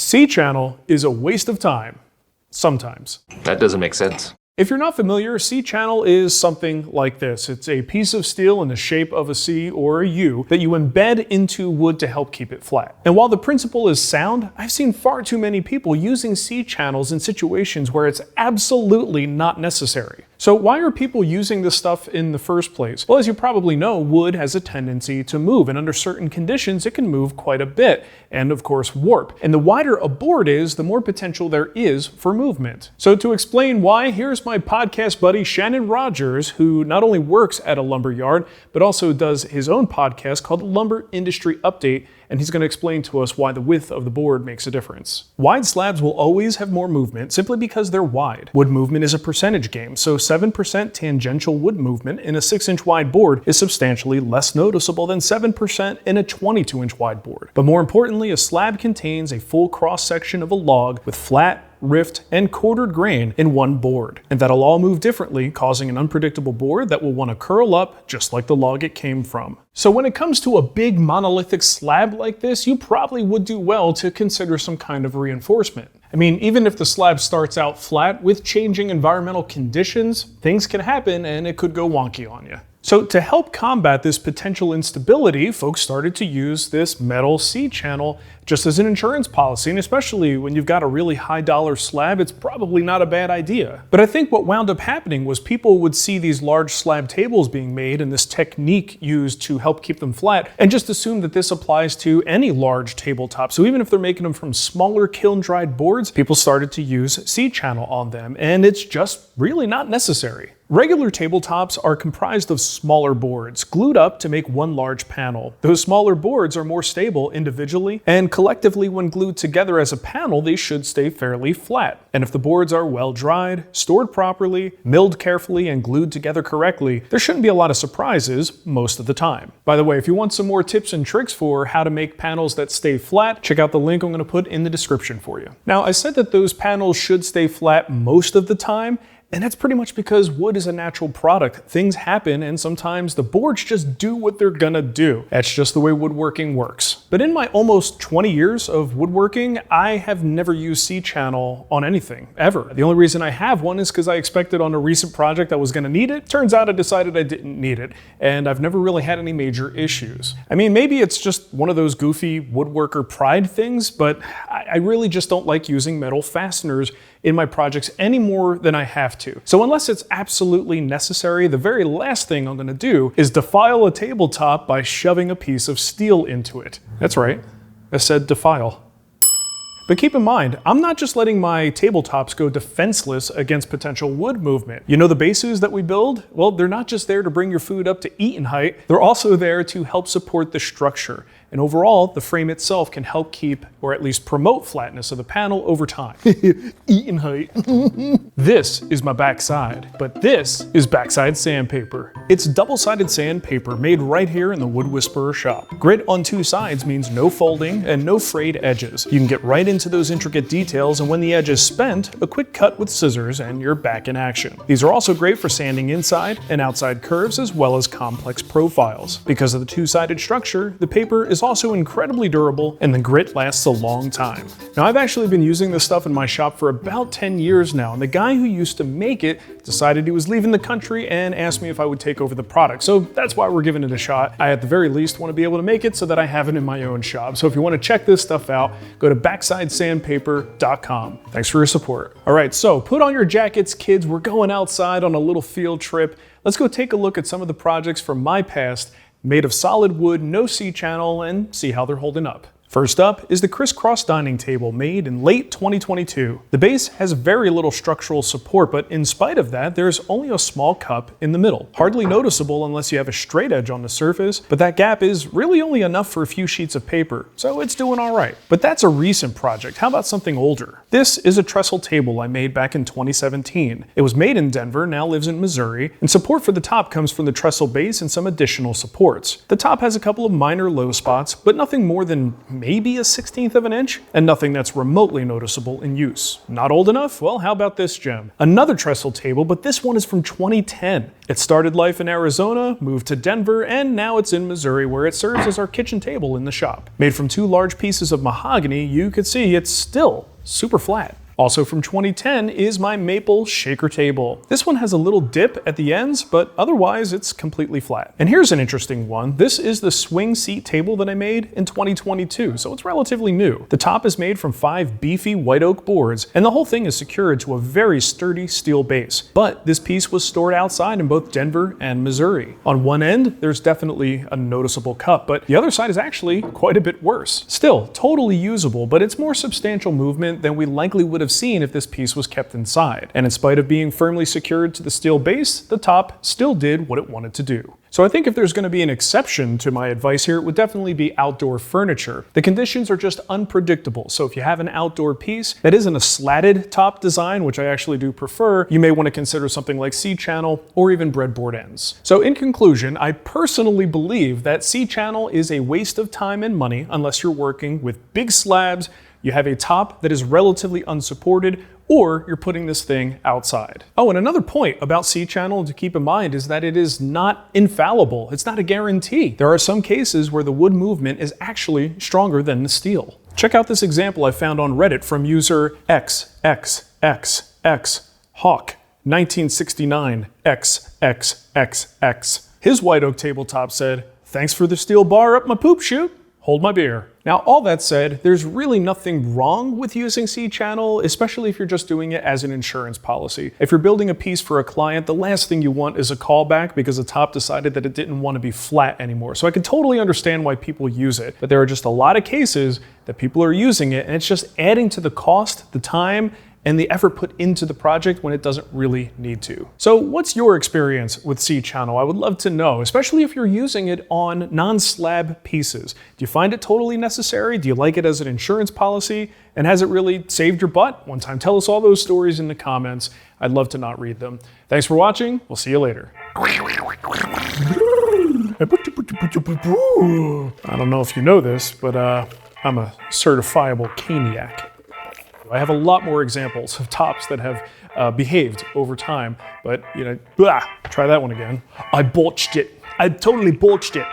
C-channel is a waste of time. Sometimes. That doesn't make sense. If you're not familiar, C-channel is something like this. It's a piece of steel in the shape of a C or a U that you embed into wood to help keep it flat. And while the principle is sound, I've seen far too many people using C-channels in situations where it's absolutely not necessary. So why are people using this stuff in the first place? Well, as you probably know, wood has a tendency to move, and under certain conditions it can move quite a bit, and of course warp. And the wider a board is, the more potential there is for movement. So to explain why, here's my podcast buddy Shannon Rogers, who not only works at a lumber yard, but also does his own podcast called the Lumber Industry Update, and he's going to explain to us why the width of the board makes a difference. Wide slabs will always have more movement simply because they're wide. Wood movement is a percentage game, so 7% tangential wood movement in a 6-inch wide board is substantially less noticeable than 7% in a 22-inch wide board. But more importantly, a slab contains a full cross-section of a log with flat, rift, and quartered grain in one board. And that'll all move differently, causing an unpredictable board that will want to curl up just like the log it came from. So when it comes to a big monolithic slab like this, you probably would do well to consider some kind of reinforcement. I mean, even if the slab starts out flat, with changing environmental conditions, things can happen and it could go wonky on you. So to help combat this potential instability, folks started to use this metal C-channel just as an insurance policy, and especially when you've got a really high dollar slab, it's probably not a bad idea. But I think what wound up happening was people would see these large slab tables being made and this technique used to help keep them flat, and just assume that this applies to any large tabletop. So even if they're making them from smaller kiln-dried boards, people started to use C-channel on them, and it's just really not necessary. Regular tabletops are comprised of smaller boards, glued up to make one large panel. Those smaller boards are more stable individually, and collectively when glued together as a panel, they should stay fairly flat. And if the boards are well dried, stored properly, milled carefully, and glued together correctly, there shouldn't be a lot of surprises most of the time. By the way, if you want some more tips and tricks for how to make panels that stay flat, check out the link I'm going to put in the description for you. Now, I said that those panels should stay flat most of the time, and that's pretty much because wood is a natural product. Things happen, and sometimes the boards just do what they're gonna do. That's just the way woodworking works. But in my almost 20 years of woodworking, I have never used C-channel on anything, ever. The only reason I have one is because I expected on a recent project I was gonna need it. Turns out I decided I didn't need it, and I've never really had any major issues. I mean, maybe it's just one of those goofy woodworker pride things, but I really just don't like using metal fasteners in my projects any more than I have to. So unless it's absolutely necessary, the very last thing I'm gonna do is defile a tabletop by shoving a piece of steel into it. That's right, I said defile. But keep in mind, I'm not just letting my tabletops go defenseless against potential wood movement. You know the bases that we build? Well, they're not just there to bring your food up to eating height, they're also there to help support the structure. And overall, the frame itself can help keep, or at least promote, flatness of the panel over time. Eating height. This is my backside, but this is Backside Sandpaper. It's double-sided sandpaper made right here in the Wood Whisperer shop. Grit on two sides means no folding and no frayed edges. You can get right into those intricate details, and when the edge is spent, a quick cut with scissors and you're back in action. These are also great for sanding inside and outside curves as well as complex profiles. Because of the two-sided structure, the paper is also incredibly durable and the grit lasts a long time. Now, I've actually been using this stuff in my shop for about 10 years now, and the guy who used to make it decided he was leaving the country and asked me if I would take over the product. So that's why we're giving it a shot. I at the very least want to be able to make it so that I have it in my own shop. So if you want to check this stuff out, go to backsideSandpaper.com. Thanks for your support. All right, so put on your jackets, kids. We're going outside on a little field trip. Let's go take a look at some of the projects from my past made of solid wood, no C-channel, and see how they're holding up. First up is the crisscross dining table made in late 2022. The base has very little structural support, but in spite of that, there's only a small cup in the middle. Hardly noticeable unless you have a straight edge on the surface, but that gap is really only enough for a few sheets of paper, so it's doing all right. But that's a recent project. How about something older? This is a trestle table I made back in 2017. It was made in Denver, now lives in Missouri, and support for the top comes from the trestle base and some additional supports. The top has a couple of minor low spots, but nothing more than maybe a 1/16 of an inch, and nothing that's remotely noticeable in use. Not old enough? Well, how about this gem? Another trestle table, but this one is from 2010. It started life in Arizona, moved to Denver, and now it's in Missouri, where it serves as our kitchen table in the shop. Made from 2 large pieces of mahogany, you could see it's still super flat. Also from 2010 is my maple shaker table. This one has a little dip at the ends, but otherwise it's completely flat. And here's an interesting one. This is the swing seat table that I made in 2022, so it's relatively new. The top is made from 5 beefy white oak boards, and the whole thing is secured to a very sturdy steel base. But this piece was stored outside in both Denver and Missouri. On one end, there's definitely a noticeable cut, but the other side is actually quite a bit worse. Still, totally usable, but it's more substantial movement than we likely would have seen if this piece was kept inside. And in spite of being firmly secured to the steel base, the top still did what it wanted to do. So I think if there's going to be an exception to my advice here, it would definitely be outdoor furniture. The conditions are just unpredictable, so if you have an outdoor piece that isn't a slatted top design, which I actually do prefer, you may want to consider something like C-channel or even breadboard ends. So in conclusion, I personally believe that C-channel is a waste of time and money unless you're working with big slabs, you have a top that is relatively unsupported, or you're putting this thing outside. Oh, and another point about C-channel to keep in mind is that it is not infallible. It's not a guarantee. There are some cases where the wood movement is actually stronger than the steel. Check out this example I found on Reddit from user XXXX Hawk 1969 XXXX. His white oak tabletop said, "Thanks for the steel bar up my poop chute. Hold my beer." Now, all that said, there's really nothing wrong with using C-channel, especially if you're just doing it as an insurance policy. If you're building a piece for a client, the last thing you want is a callback because the top decided that it didn't want to be flat anymore. So I can totally understand why people use it, but there are just a lot of cases that people are using it, and it's just adding to the cost, the time, and the effort put into the project when it doesn't really need to. So what's your experience with C-channel? I would love to know, especially if you're using it on non-slab pieces. Do you find it totally necessary? Do you like it as an insurance policy? And has it really saved your butt one time? Tell us all those stories in the comments. I'd love to not read them. Thanks for watching. We'll see you later. I don't know if you know this, but I'm a certifiable caniac. I have a lot more examples of tops that have behaved over time, but try that one again. I botched it. I totally botched it.